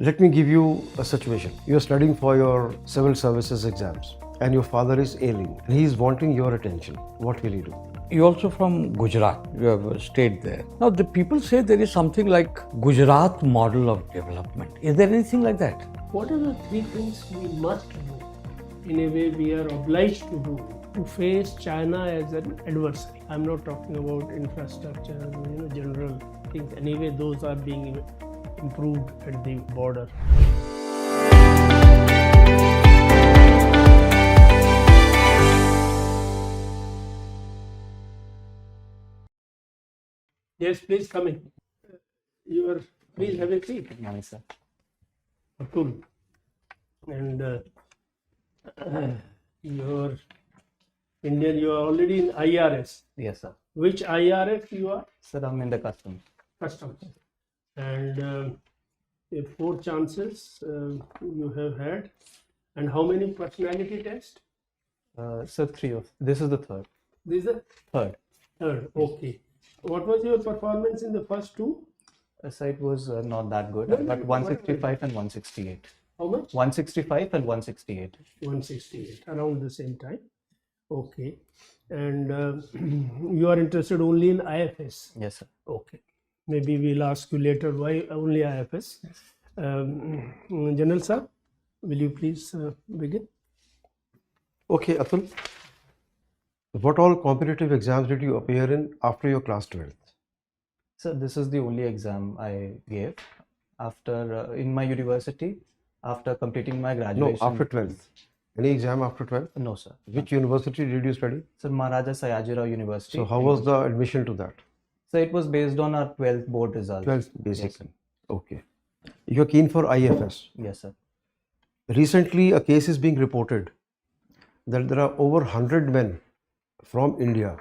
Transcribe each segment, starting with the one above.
Let me give you a situation. You're studying for your civil services exams and your father is ailing and he is wanting your attention. What will you do? You're also from Gujarat. You have stayed there. Now, the people say there is something like Gujarat model of development. Is there anything like that? What are the three things we must do? In a way, we are obliged to do to face China as an adversary. I'm not talking about infrastructure, general things. Anyway, those are being improved at the border. Yes, please come in. Please have a seat. Good morning, sir. Atul. And you're Indian, you are already in IRS. Yes, sir. Which IRF you are? Sir, I'm in the customs. Customs. And 4 chances you have had. And how many personality tests? Sir, 3 of. This is the third. This is the Third. third. Okay. What was your performance in the first 2? Sir, it was not that good. No, But no, 165 and 168. How much? 165 and 168. 168, around the same time. Okay. And you are interested only in IFS? Yes, sir. Okay. Maybe we'll ask you later why only IFS. General sir, will you please begin? Okay, Atul. What all competitive exams did you appear in after your class 12th? Sir, this is the only exam I gave after in my university after completing my graduation. No, after 12th. Any exam after 12th? No, sir. Which university did you study? Sir, Maharaja Sayajirao University. So how was the admission to that? So it was based on our 12th board results. 12th basically. Okay. You're keen for IFS. Yes, sir. Recently, a case is being reported that there are over 100 men from India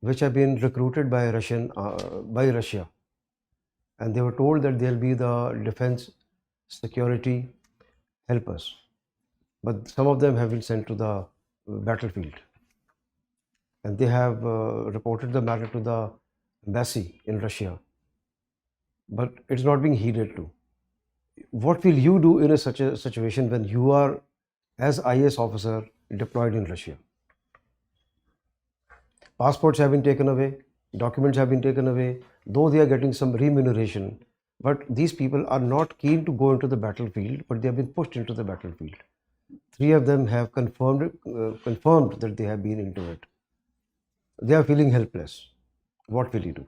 which have been recruited by Russia, and they were told that they'll be the defense security helpers, but some of them have been sent to the battlefield, and they have reported the matter to the embassy in Russia, but it's not being heeded to. What will you do in such a situation when you are, as IAS officer, deployed in Russia? Passports have been taken away, documents have been taken away, though they are getting some remuneration, but these people are not keen to go into the battlefield, but they have been pushed into the battlefield. 3 of them have confirmed that they have been into it. They are feeling helpless. What will you do?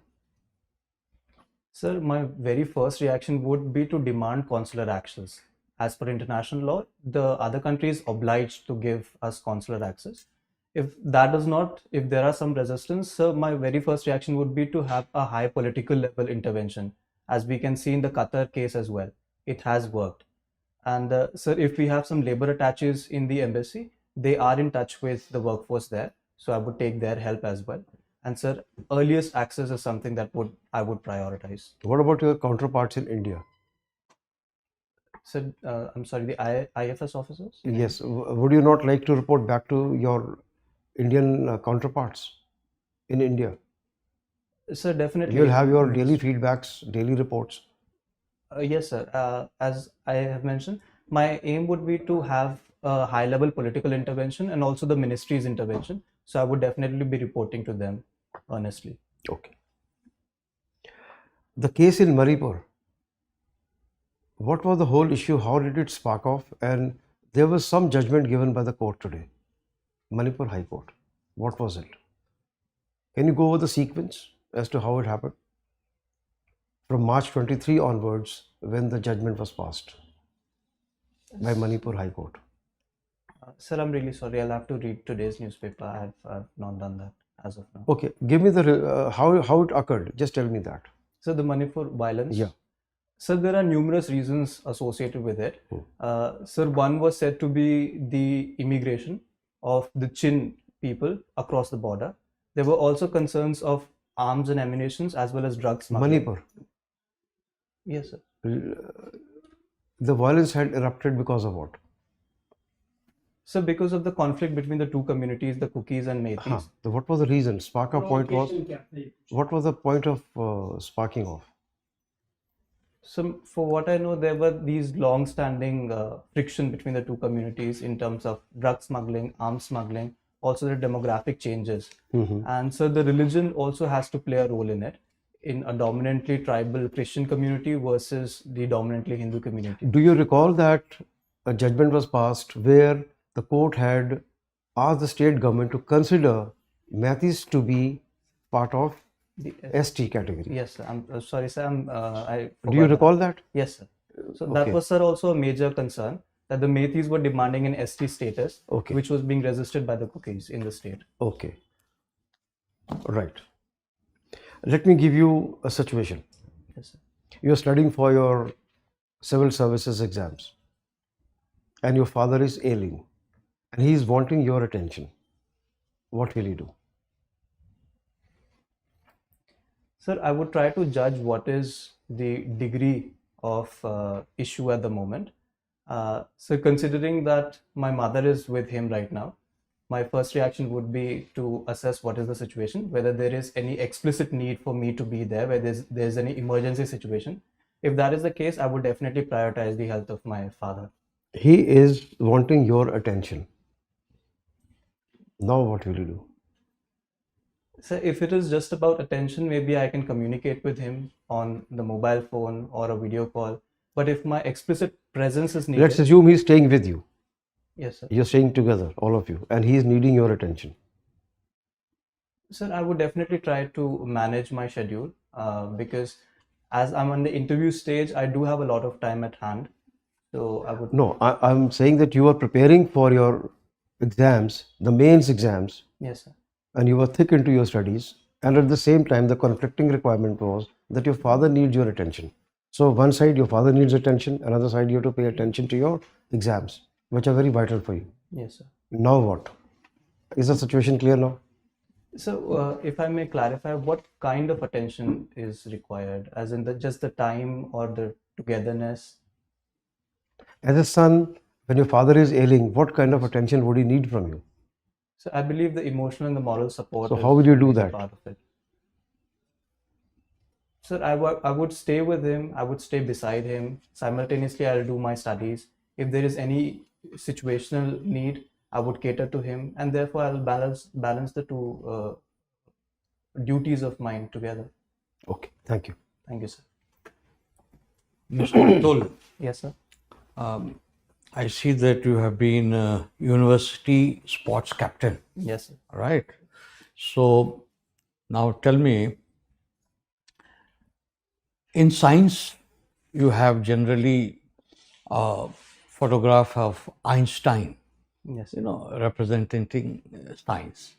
Sir, my very first reaction would be to demand consular access. As per international law, the other country is obliged to give us consular access. If there are some resistance, sir, my very first reaction would be to have a high political level intervention. As we can see in the Qatar case as well, it has worked. And sir, if we have some labor attaches in the embassy, they are in touch with the workforce there. So I would take their help as well. And sir, earliest access is something that I would prioritize. What about your counterparts in India? Sir, I'm sorry, the IFS officers? Yes. Would you not like to report back to your Indian counterparts in India? Sir, definitely. You'll have your daily feedbacks, daily reports. Yes, sir. As I have mentioned, my aim would be to have a high-level political intervention and also the ministry's intervention. So I would definitely be reporting to them, honestly. Okay. The case in Manipur, what was the whole issue? How did it spark off? And there was some judgment given by the court today, Manipur High Court. What was it? Can you go over the sequence as to how it happened? From March 23 onwards, when the judgment was passed by Manipur High Court. Sir, I'm really sorry. I'll have to read today's newspaper. I've not done that as of now. Okay, give me the how it occurred. Just tell me that. So the Manipur violence. Yeah. Sir, there are numerous reasons associated with it. Sir, one was said to be the immigration of the Chin people across the border. There were also concerns of arms and ammunition as well as drugs smuggling. Manipur. Yes, sir. The violence had erupted because of what? So because of the conflict between the two communities, the Kukis and Meiteis. So what was the reason? What was the point of sparking off? So, for what I know, there were these long-standing friction between the two communities in terms of drug smuggling, arms smuggling, also the demographic changes. And so the religion also has to play a role in it, in a dominantly tribal Christian community versus the dominantly Hindu community. Do you recall that a judgment was passed where the court had asked the state government to consider Mathis to be part of The, ST category? yes, sir. I'm sorry, sir. I Do you forgot that. recall that? Yes, sir. So that Okay. was, sir, also a major concern that the Meithis were demanding an ST status, Okay. which was being resisted by the cookies in the state. Okay. Right. Let me give you a situation. Yes, sir. You're studying for your civil services exams and your father is ailing and he is wanting your attention. What will you do? Sir, I would try to judge what is the degree of issue at the moment. So, considering that my mother is with him right now, my first reaction would be to assess what is the situation, whether there is any explicit need for me to be there, whether there's any emergency situation. If that is the case, I would definitely prioritize the health of my father. He is wanting your attention. Now what will you do? So if it is just about attention, maybe I can communicate with him on the mobile phone or a video call. But if my explicit presence is needed, Let's assume he's staying with you. yes, sir. You're staying together, all of you, and he is needing your attention. Sir, I would definitely try to manage my schedule because as I'm on the interview stage, I do have a lot of time at hand. So I would, No, I'm saying that you are preparing for your exams, the mains exams, yes, sir. and you were thick into your studies, and at the same time the conflicting requirement was that your father needs your attention. So one side your father needs attention, another side you have to pay attention to your exams, which are very vital for you. Yes, sir. Now what? Is the situation clear now? So if I may clarify, what kind of attention is required, as in just the time or the togetherness? As a son, when your father is ailing, what kind of attention would he need from you? So I believe the emotional and the moral support. So is how will you a do major that? part of it. Sir, I would stay with him. I would stay beside him. Simultaneously, I'll do my studies. If there is any situational need, I would cater to him, and therefore I'll balance the two duties of mine together. Okay, thank you. Thank you, sir. Mr. Atul, Yes, sir. I see that you have been a university sports captain, Yes, sir. right? So now tell me, in science, you have generally a photograph of Einstein, Yes, you know, representing science.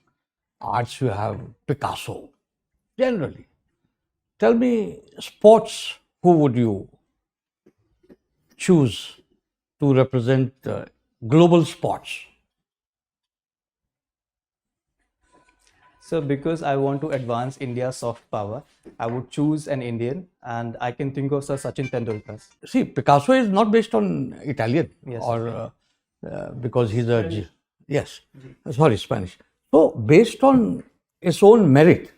Arts, you have Picasso, generally. Tell me, sports, who would you choose to represent global sports? So because I want to advance India's soft power, I would choose an Indian, and I can think of Sir Sachin Tendulkar. See, Picasso is not based on Italian Yes, or because he's a yes, sorry, Spanish. So based on his own merit,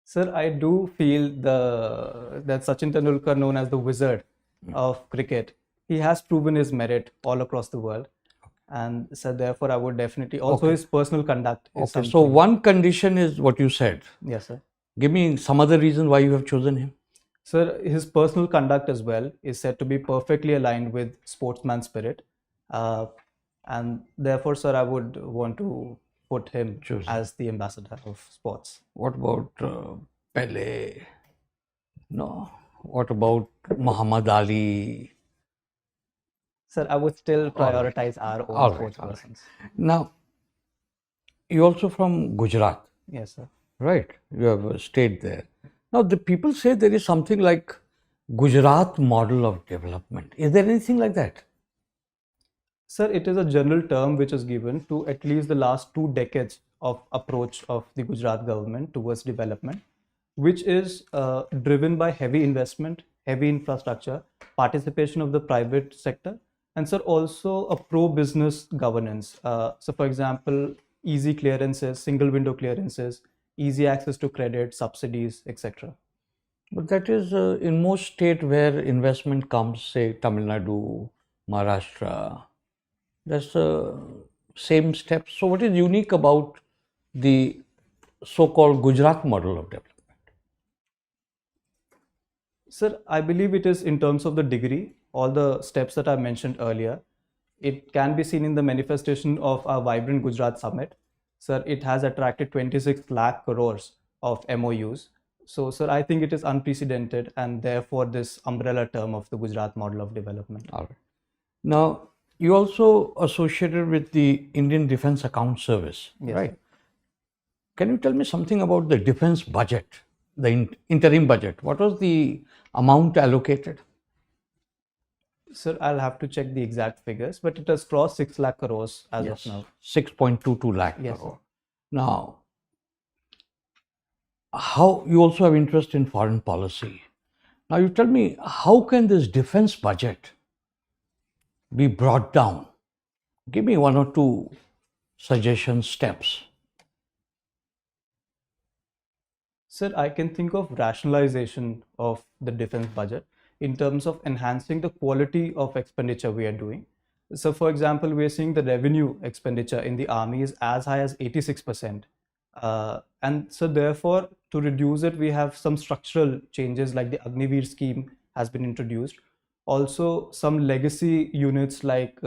Sir, I do feel that Sachin Tendulkar, known as the wizard of cricket, he has proven his merit all across the world, and so therefore I would definitely also Okay. his personal conduct is okay. something. So one condition is what you said. Yes, sir. Give me some other reason why you have chosen him. Sir, his personal conduct as well is said to be perfectly aligned with sportsman spirit, and therefore, sir, I would want to put him Choose him. as the ambassador of sports. What about Pele? No. What about Muhammad Ali? Sir, I would still prioritize our own All right, sports all right. persons. Now, you're also from Gujarat, Yes, sir. right? You have stayed there. Now, the people say there is something like Gujarat model of development. Is there anything like that? Sir, it is a general term which is given to at least the last 2 decades of approach of the Gujarat government towards development, which is driven by heavy investment, heavy infrastructure, participation of the private sector, and sir, also a pro-business governance. So, for example, easy clearances, single window clearances, easy access to credit, subsidies, etc. But that is in most state where investment comes, say Tamil Nadu, Maharashtra, that's the same steps. So what is unique about the so-called Gujarat model of development? Sir, I believe it is in terms of the degree, all the steps that I mentioned earlier. It can be seen in the manifestation of our Vibrant Gujarat Summit. Sir, it has attracted 26 lakh crores of MOUs. So, sir, I think it is unprecedented and therefore this umbrella term of the Gujarat model of development. All right. Now, you also associated with the Indian Defense Account Service, Yes, right? sir. Can you tell me something about the defense budget, the interim budget? What was the amount allocated? Sir, I'll have to check the exact figures, but it has crossed 6 lakh crores as of now. 6.22 lakh Yes, crore. sir. Now, how you also have interest in foreign policy. Now, you tell me, how can this defense budget be brought down? Give me one or two suggestion steps. Sir, I can think of rationalization of the defense budget in terms of enhancing the quality of expenditure we are doing. So, for example, we are seeing the revenue expenditure in the army is as high as 86%. And so, therefore, to reduce it, we have some structural changes like the Agniveer scheme has been introduced. Also, some legacy units like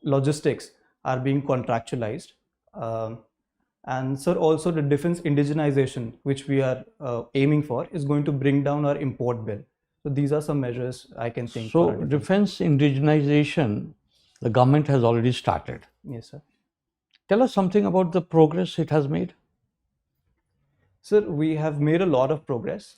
logistics are being contractualized. Um, and sir, also the defense indigenization, which we are aiming for, is going to bring down our import bill. So these are some measures I can think So, for our defense. defense indigenization, the government has already started. Yes, sir. Tell us something about the progress it has made. Sir, we have made a lot of progress.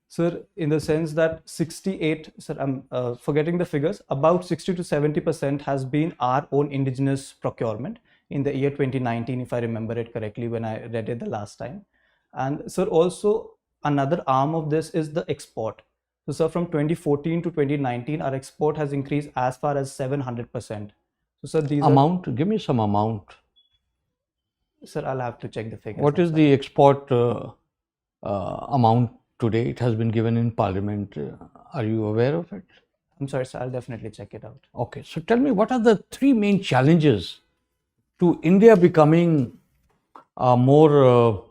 Sir, in the sense that 68, sir, I'm forgetting the figures, about 60 to 70% has been our own indigenous procurement in the year 2019, if I remember it correctly, when I read it the last time. And sir, also another arm of this is the export. So, sir, from 2014 to 2019, our export has increased as far as 700%. So, sir, these Amount, give me some amount. sir, I'll have to check the figures. What I'm is sorry. the export amount today? It has been given in Parliament. Are you aware of it? I'm sorry, sir, I'll definitely check it out. Okay, so tell me, what are the three main challenges to India becoming a more,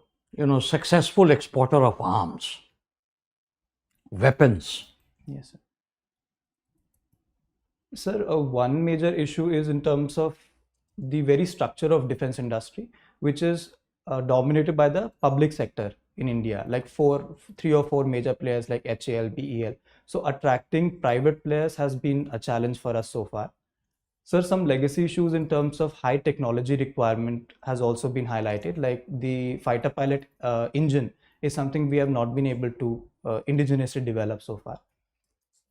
successful exporter of arms, weapons? Yes, sir. Sir, one major issue is in terms of the very structure of defense industry, which is dominated by the public sector in India, like three or four major players like HAL, BEL. So attracting private players has been a challenge for us so far. Sir, some legacy issues in terms of high technology requirement has also been highlighted, like the fighter pilot engine is something we have not been able to indigenously develop so far.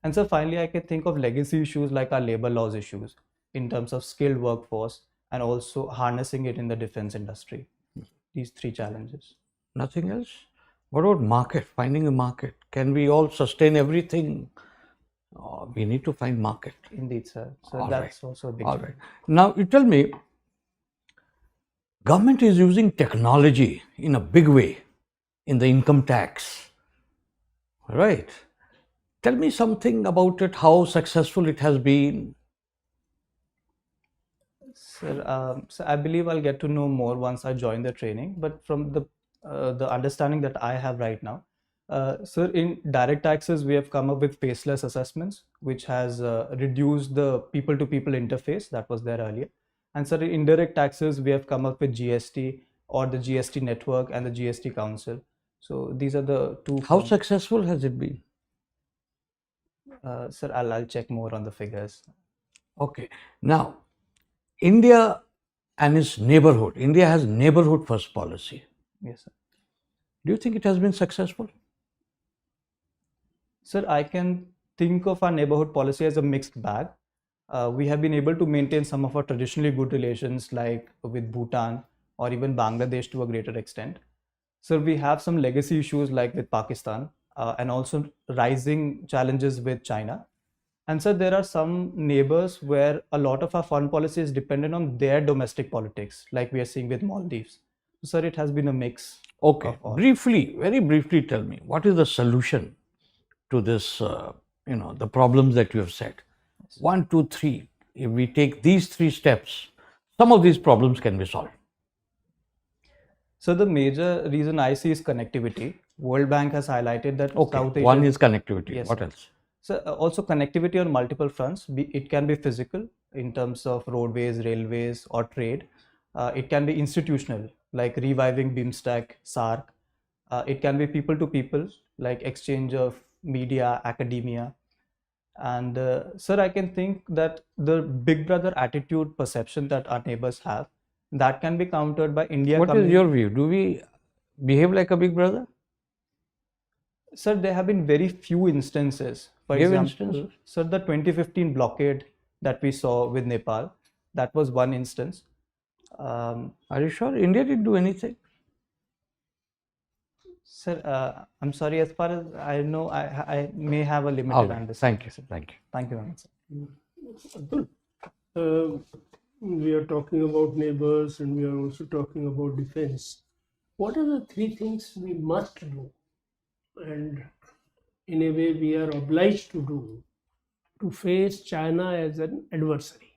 And so finally, I can think of legacy issues like our labor laws issues in terms of skilled workforce and also harnessing it in the defense industry. These three challenges. Nothing else? What about market? Finding a market? Can we all sustain everything? We need to find market. Indeed, sir. So All that's right. also a big All challenge. right. Now you tell me, government is using technology in a big way in the income tax, right? Tell me something about it, how successful it has been. Sir, so I believe I'll get to know more once I join the training. But from the understanding that I have right now, sir, in direct taxes we have come up with faceless assessments, which has reduced the people-to-people interface that was there earlier. And sir, in indirect taxes we have come up with GST or the GST network and the GST council. So these are the two. How successful has it been? Sir, I'll check more on the figures. Okay. Now, India and its neighborhood. India has neighborhood first policy. Yes, sir. Do you think it has been successful? Sir, I can think of our neighborhood policy as a mixed bag. We have been able to maintain some of our traditionally good relations, like with Bhutan or even Bangladesh to a greater extent. So we have some legacy issues like with Pakistan and also rising challenges with China. And so there are some neighbors where a lot of our foreign policy is dependent on their domestic politics, like we are seeing with Maldives. Sir, it has been a mix Okay, of all. briefly, very briefly tell me, what is the solution to this, the problems that you have said? 1, 2, 3. If we take these 3 steps, some of these problems can be solved. So the major reason I see is connectivity. World Bank has highlighted that Okay, South Asia. one is connectivity. Yes, What sir. else? So also connectivity on multiple fronts. It can be physical in terms of roadways, railways, or trade. It can be institutional, like reviving BIMSTEC, SARC. It can be people to people, like exchange of media, academia. And sir, I can think that the big brother attitude perception that our neighbors have, that can be countered by India What is coming. your view? Do we behave like a big brother? Sir, there have been very few instances. For Give example, instances. sir, the 2015 blockade that we saw with Nepal, that was one instance. Are you sure India didn't do anything? Sir, I'm sorry, as far as I know, I may have a All limited right. understanding. Thank you. Thank you. Thank you very much, sir. Atul, we are talking about neighbors and we are also talking about defense. What are the 3 things we must do, and in a way we are obliged to do, to face China as an adversary?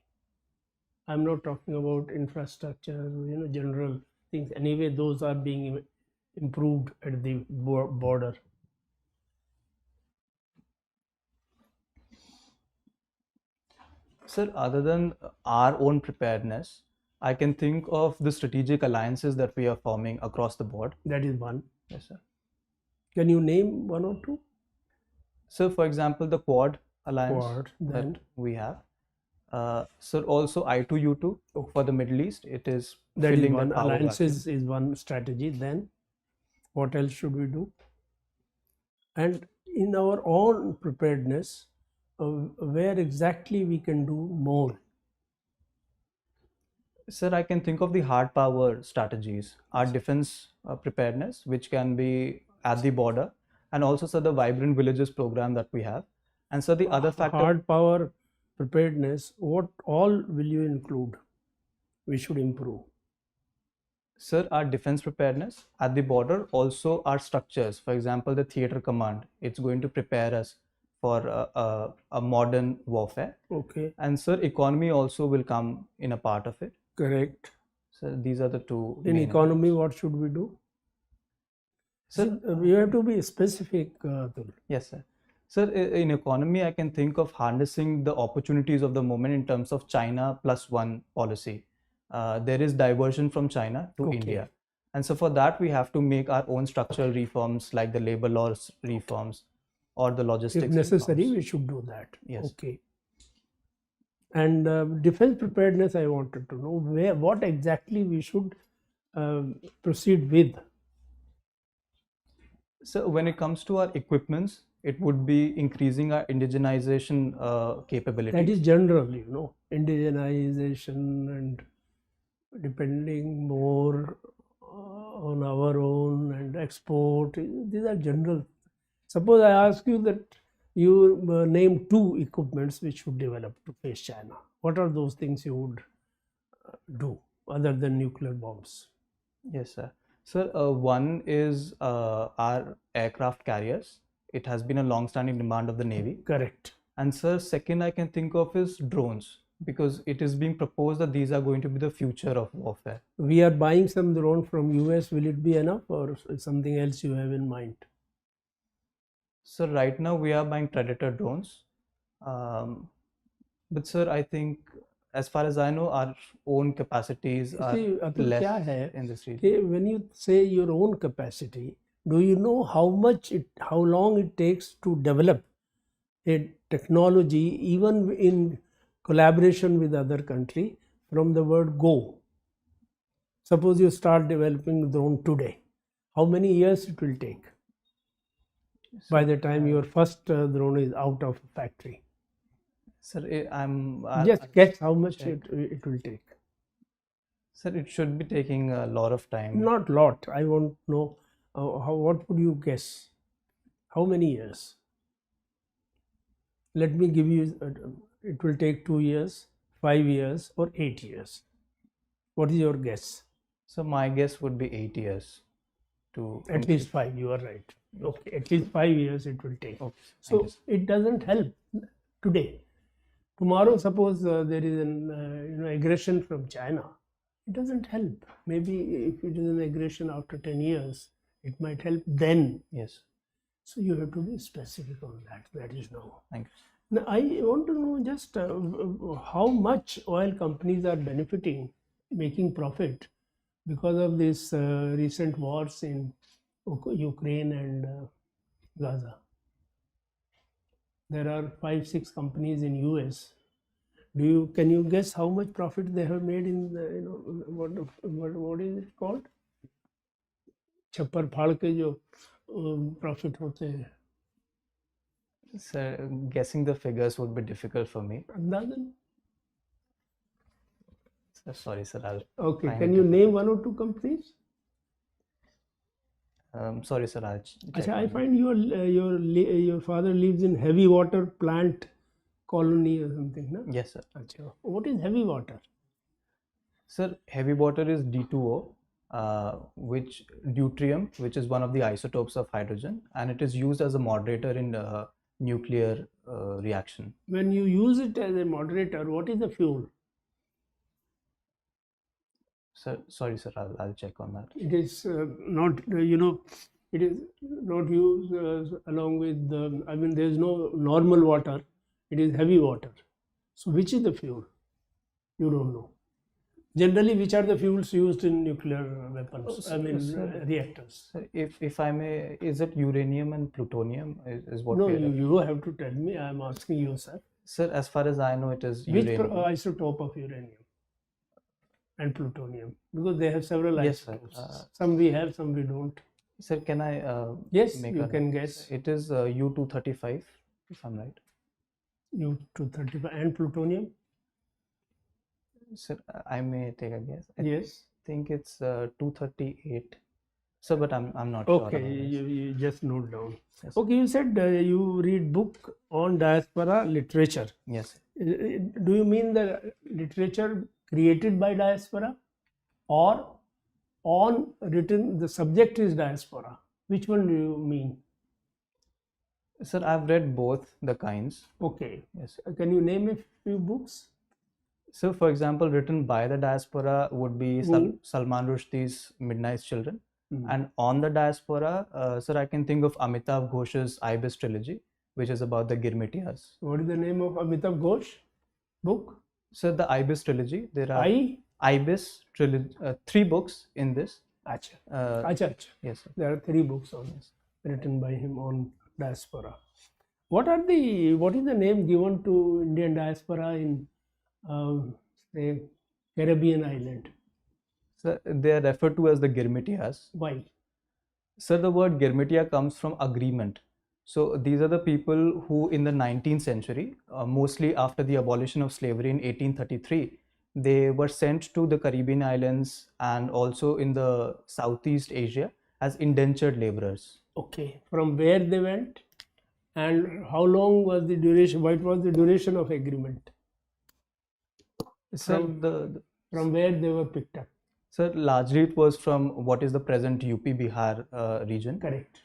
I'm not talking about infrastructure, general things. Anyway, those are being improved at the border. Sir, other than our own preparedness, I can think of the strategic alliances that we are forming across the board. That is one. Yes, sir. Can you name 1 or 2? So, for example, the Quad alliance Quad, that then we have. Sir, also I2U2 for the Middle East. It is that is filling one. that power Alliances vacuum. is one strategy. Then what else should we do? And in our own preparedness, where exactly we can do more? Sir, I can think of the hard power strategies, our defense preparedness, which can be at the border, and also, sir, the Vibrant Villages program that we have. And so the other factor, Hard power preparedness, what all will you include? We should improve. sir, our defense preparedness at the border, also our structures. For example, the theater command, it's going to prepare us for a modern warfare. Okay, And sir, economy also will come in a part of it. correct. So these are the 2 In main economy, elements. what should we do? Sir, See, we have to be specific, Atul. yes, sir. Sir, in economy, I can think of harnessing the opportunities of the moment in terms of China +1 policy. There is diversion from China to Okay. India. And so for that, we have to make our own structural reforms like the labor laws reforms or the logistics If necessary, reforms. we should do that. Yes. Okay. And defense preparedness, I wanted to know what exactly we should proceed with. So when it comes to our equipments, it would be increasing our indigenization capability. That is general, indigenization and depending more on our own and export. These are general. Suppose I ask you that you name 2 equipments which should develop to face China. What are those things you would do other than nuclear bombs? Yes, sir. Sir, one is our aircraft carriers. It has been a long-standing demand of the Navy. Correct. And sir, second I can think of is drones, because it is being proposed that these are going to be the future of warfare. We are buying some drone from US. Will it be enough or something else you have in mind? So right now we are buying Predator drones. But sir, I think as far as I know, our own capacities are See, Atul, less क्या है in this region. कि when you say your own capacity, do you know how long it takes to develop a technology, even in collaboration with other country, from the word go? Suppose you start developing drone today, how many years it will take by the time your first drone is out of factory? Sir, Just guess how much it will take. Sir, it should be taking a lot of time. Not lot. I want to know what would you guess? How many years? Let me give you, it will take 2 years, 5 years, or 8 years. What is your guess? So my guess would be 8 years to At least 5, you are right. Okay, at least 5 years it will take. Okay, So thank you, sir. it doesn't help today. Tomorrow, suppose there is an aggression from China, it doesn't help. Maybe if it is an aggression after 10 years, it might help then. Yes, So you have to be specific on that. That is now. thank you. Now, I want to know just how much oil companies are benefiting, making profit because of this recent wars in Ukraine and Gaza. There are 5-6 companies in US. Can you guess how much profit they have made in the, what is it called? छप्पर फाड़ के जो profit होते हैं. Sir, guessing the figures would be difficult for me. अंदाजन. Sorry, sir. I'll Okay, find can it you difficult. name one or two companies? Sorry, sir. I'll check Achha, I on it. find your father lives in heavy water plant colony or something, no? Yes, sir. Achha. What is heavy water? Sir, heavy water is D2O, which deuterium, which is one of the isotopes of hydrogen, and it is used as a moderator in nuclear reaction. When you use it as a moderator, what is the fuel? Sir, sorry, sir. I'll check on that. It is not, it is not used along with there is no normal water. It is heavy water. So which is the fuel? You don't know. Generally, which are the fuels used in nuclear weapons? Reactors. Sir, if I may, is it uranium and plutonium? Is what No, we are you have to tell me. I am asking you, sir. Sir, as far as I know, it is Which uranium. isotope of uranium and plutonium? Because they have several Yes, sir. isotopes. Some we have, some we don't. Sir, can I Yes, make you a can guess. It is U-235, if I'm right. U-235 and plutonium? Sir, I may take a guess. I Yes. think it's 238. Sir, but I'm not sure Okay, about this. you just note down. Yes. Okay, you said you read book on diaspora literature. Yes. Do you mean the literature created by diaspora or on written, the subject is diaspora? Which one do you mean? Sir, I've read both the kinds. Okay. Yes. Can you name a few books? So, for example, written by the diaspora would be Who? Salman Rushdie's Midnight's Children. Hmm. And on the diaspora, sir, I can think of Amitav Ghosh's Ibis trilogy, which is about the Girmitiyas. What is the name of Amitav Ghosh book? So, the Ibis trilogy, there are I? Ibis trilogy, 3 books in this. Acha. Uh, Acha. yes, sir. There are 3 books on this, written by him on diaspora. What is the name given to Indian diaspora in say Caribbean island? So, they are referred to as the Girmitiyas. Why? Sir, the word Girmitiya comes from agreement. So, these are the people who in the 19th century, mostly after the abolition of slavery in 1833, they were sent to the Caribbean islands and also in the Southeast Asia as indentured laborers. Okay. From where they went and how long was the duration? What was the duration of agreement? So, From where they were picked up? sir, largely it was from what is the present UP Bihar region. Correct.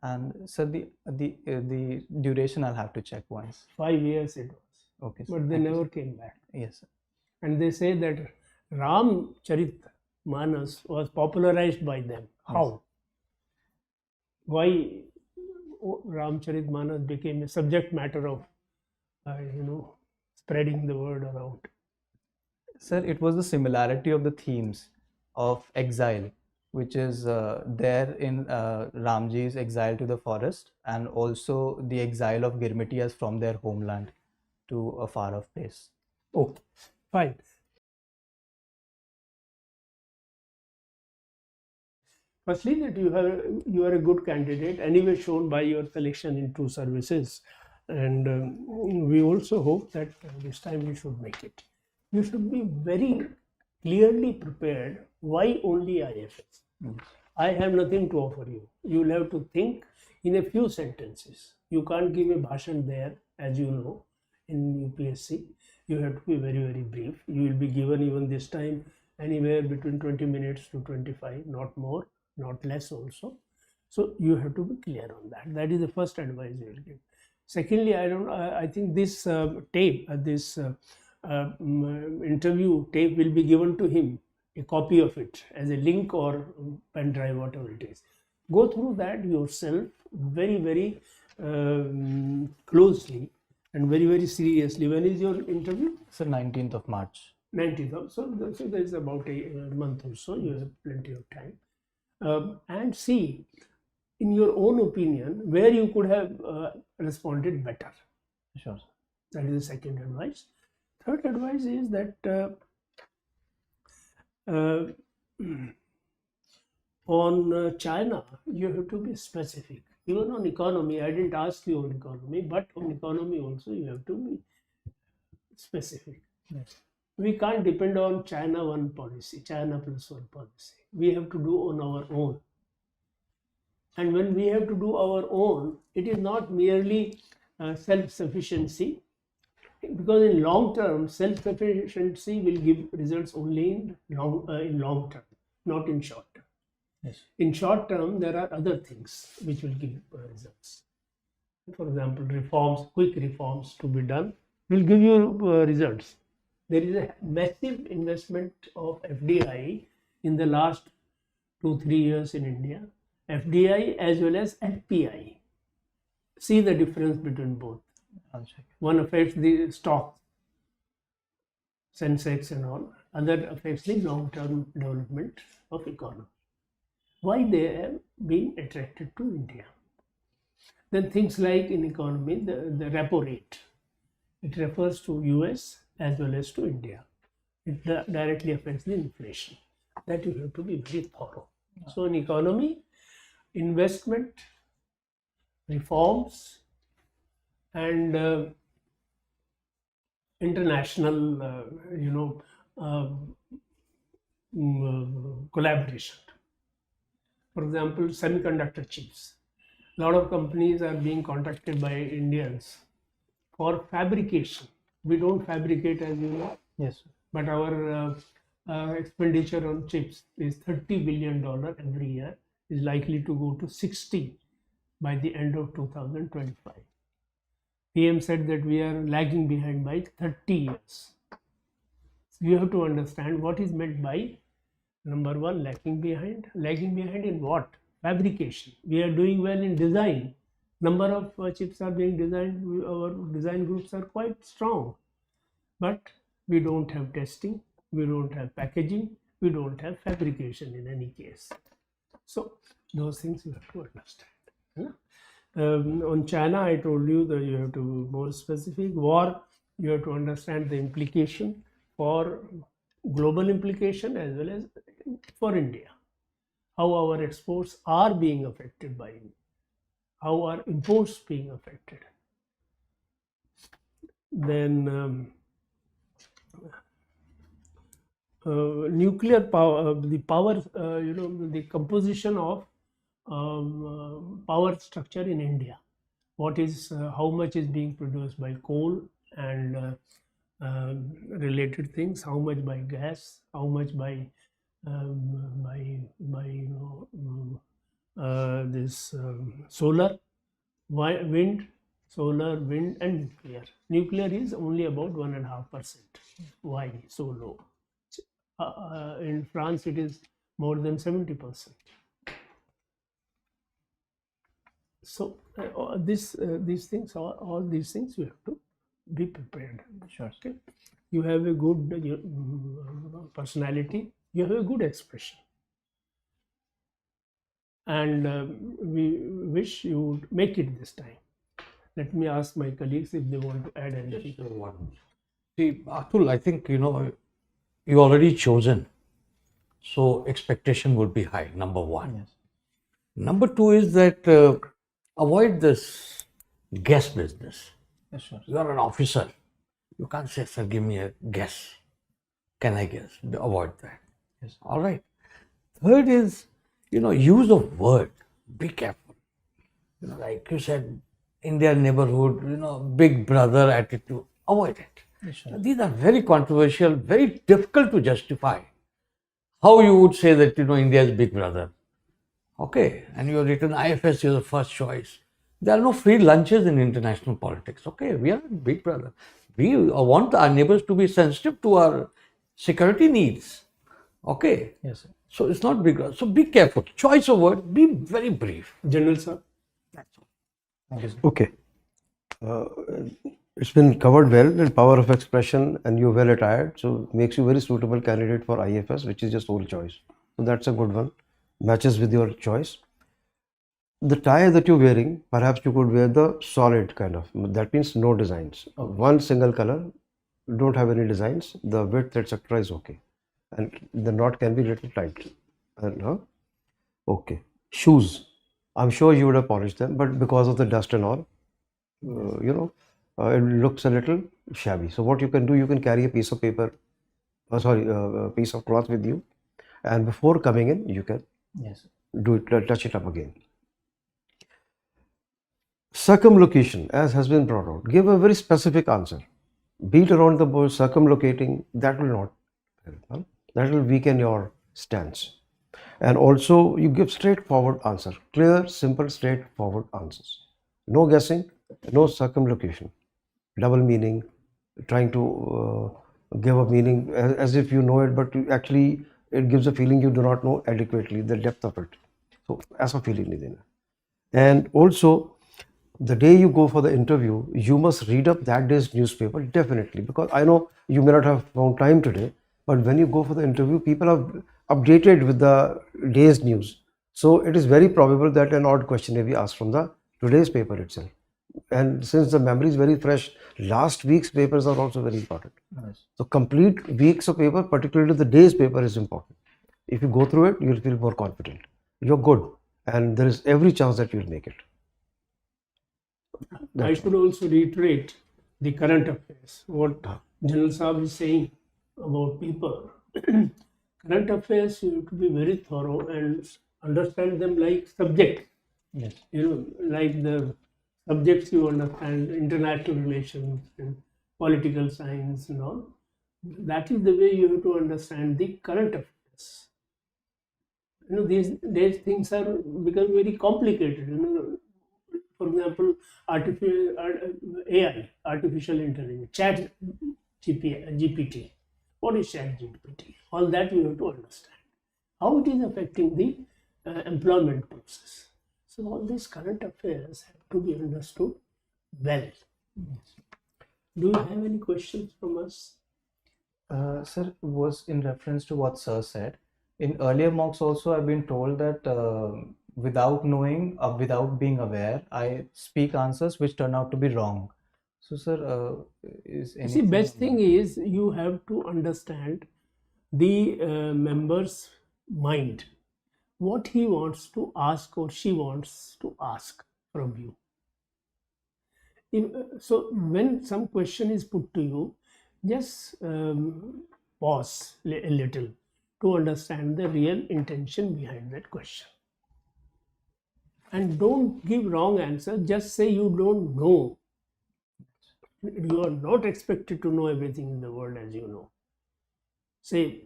And sir, the duration I'll have to check once. 5 years it was. Okay, sir. But they Thank you, never sir. came back. Yes, sir. And they say that Ramcharit Manas was popularized by them. How? Why Ramcharit Manas became a subject matter of, spreading the word around? Sir, it was the similarity of the themes of exile, which is there in Ramji's exile to the forest, and also the exile of Girmitiyas from their homeland to a far off place. Okay, fine. Firstly, that you are a good candidate, anyway shown by your selection in 2 services, and we also hope that this time you should make it. You should be very clearly prepared. Why only IFS? I have nothing to offer you. You will have to think in a few sentences. You can't give a bhashan there, as you know, in UPSC. You have to be very, very brief. You will be given even this time anywhere between 20 minutes to 25, not more, not less also. So you have to be clear on that. That is the first advice you will give. Secondly, I think this interview tape will be given to him, a copy of it as a link or pen drive, whatever it is. Go through that yourself very, very closely and very, very seriously. When is your interview? It's the 19th of March. 19th of, so there is about a month or so. You have plenty of time, and see, in your own opinion, where you could have responded better. Sure. That is the second advice. Third advice is that on China, you have to be specific. Even on economy, I didn't ask you on economy, but on economy also you have to be specific. Yes. We can't depend on China one policy, China plus one policy. We have to do on our own. And when we have to do our own, it is not merely self-sufficiency, because in long term, self-sufficiency will give results only in long term, not in short term. Yes. In short term, there are other things which will give results. For example, reforms, quick reforms to be done will give you results. There is a massive investment of FDI in the last 2-3 years in India, FDI as well as FPI. See the difference between both. I'll check. One affects the stock, Sensex and all, other affects the long-term development of economy. Why they have been attracted to India? Then things like in economy, the repo rate, it refers to US as well as to India. It directly affects the inflation. That you have to be very thorough. So in economy, investment, reforms, and international, collaboration. For example, semiconductor chips. A lot of companies are being contacted by Indians for fabrication. We don't fabricate, as you know. Yes. But our expenditure on chips is $30 billion every year, is likely to go to 60 by the end of 2025. PM said that we are lagging behind by 30 years. So you have to understand what is meant by, number one, lagging behind. Lagging behind in what? Fabrication. We are doing well in design. Number of chips are being designed. Our design groups are quite strong. But we don't have testing. We don't have packaging. We don't have fabrication in any case. So those things you have to understand. On China, I told you that you have to be more specific. War, you have to understand the implication for global implication as well as for India. How our exports are being affected by it. How are imports being affected. Then nuclear power, the power, the composition of power structure in India. What is, how much is being produced by coal and related things, how much by gas, how much by this solar, wind, and nuclear. Nuclear is only about 1.5%. Why so low? In France, it is more than 70%. So these things, all these things, you have to be prepared. Sure. Okay. You have a good personality. You have a good expression. And we wish you would make it this time. Let me ask my colleagues if they want to add anything. See, Atul, I think, you already chosen. So expectation would be high, number one. Yes. Number two is that avoid this guess business. Yes, sure. You are an officer. You can't say, sir, give me a guess. Can I guess? Avoid that. Yes. All right. Third is, use of word. Be careful. Like you said, in their neighborhood, big brother attitude. Avoid it. Yes, sure. These are very controversial, very difficult to justify. how you would say that, India is big brother. Okay, and you have written IFS, you're the first choice. There are no free lunches in international politics. Okay, we are big brother. We want our neighbors to be sensitive to our security needs. Okay, Yes, sir. so it's not big brother. So be careful. Choice of word, be very brief. General sir. That's all. Thank you, sir. Okay. It's been covered well in power of expression, and you're well attired, so makes you very suitable candidate for IFS, which is your sole choice. So that's a good one. Matches with your choice. The tie that you're wearing, perhaps you could wear the solid kind of. That means no designs. One single color, don't have any designs. The width, etc. is okay, and the knot can be little tight. Okay. Shoes. I'm sure you would have polished them, but because of the dust and all, it looks a little shabby. So what you can do, you can carry a piece of paper, a piece of cloth with you, and before coming in, you can Yes, sir. do it, touch it up again. Circumlocution, as has been brought out, give a very specific answer. Beat around the bush, circumlocating, that will not help. That will weaken your stance. And also, you give straightforward answer, clear, simple, straightforward answers. No guessing, no circumlocution, double meaning, trying to give a meaning as if you know it, but actually it gives a feeling you do not know adequately the depth of it. So, ऐसा feeling नहीं देना. And also, the day you go for the interview, you must read up that day's newspaper, definitely, because I know you may not have found time today, but when you go for the interview, people are updated with the day's news. So it is very probable that an odd question may be asked from the today's paper itself. And since the memory is very fresh, last week's papers are also very important. Yes. So complete weeks of paper, particularly the day's paper, is important. If you go through it, you will feel more confident. You're good, and there is every chance that you will make it. I should also reiterate the current affairs. What General Saab is saying about people. Current affairs, you have to be very thorough and understand them like subjects. Yes. Like the subjects you understand, international relations and political science and all. That is the way you have to understand the current affairs. These days things are becoming very complicated. For example, AI, artificial intelligence, chat GPT. What is chat GPT? All that you have to understand. How it is affecting the employment process. So all these current affairs have to be understood well. Do you have any questions from us? Sir, was in reference to what Sir said. In earlier mocks also, I've been told that without knowing, without being aware, I speak answers which turn out to be wrong. So, sir, is See, anything best thing is you have to understand the member's mind, what he wants to ask or she wants to ask from you. So when some question is put to you, just pause a little to understand the real intention behind that question. And don't give wrong answer, just say you don't know. You are not expected to know everything in the world, as you know. Say,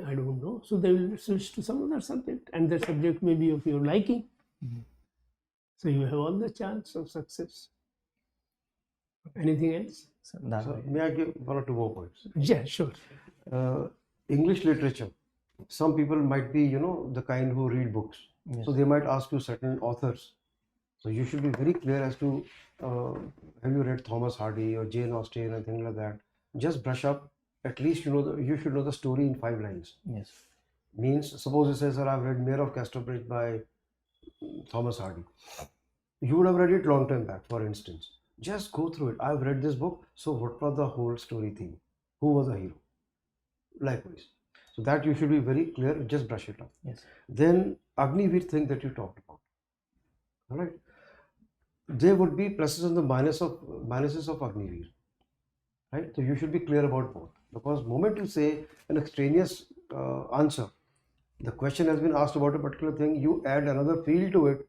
I don't know. So they will switch to some other subject, and the subject may be of your liking. So you have all the chance of success. Anything else? Sir, that So way. may I give one or two more points? Yeah, sure. English literature. Some people might be, the kind who read books. Yes. So they might ask you certain authors. So you should be very clear as to have you read Thomas Hardy or Jane Austen and things like that. Just brush up. At least you should know the story in 5 lines. Yes. Means suppose it says, "Sir, I've read Mayor of Casterbridge by Thomas Hardy." You would have read it long time back, for instance. Just go through it. I've read this book. So what was the whole story theme? Who was the hero? Likewise. So that you should be very clear. Just brush it up. Yes. Then Agniveer thing that you talked about. All right. There would be pluses and the minuses of Agniveer. Right. So you should be clear about both, because moment you say an extraneous answer, the question has been asked about a particular thing, you add another field to it.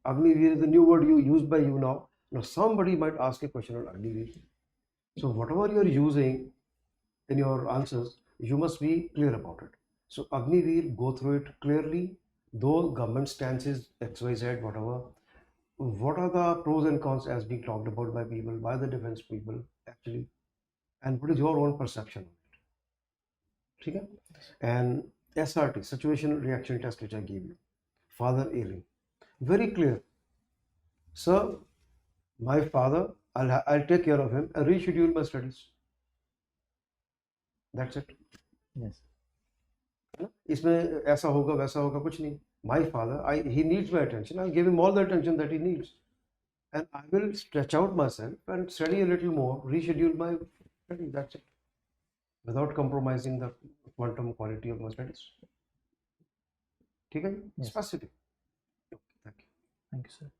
Agniveer is the new word you used by you now. Now somebody might ask a question on Agniveer. So whatever you are using in your answers, you must be clear about it. So Agniveer, go through it clearly. Though government stances XYZ, whatever, what are the pros and cons as being talked about by people, by the defense people actually, and what is your own perception of it? ठीक है? And SRT, situational reaction test, which I gave you, father ailing, very clear. Sir, my father, I'll take care of him and reschedule my studies. That's it. Yes. है ना? इसमें ऐसा होगा वैसा होगा कुछ नहीं. My father, he needs my attention. I'll give him all the attention that he needs, and I will stretch out myself and study a little more, reschedule my study. That's it, without compromising the quantum quality of my studies. ठीक है? Yes. Specific. Okay, thank you. Thank you, sir.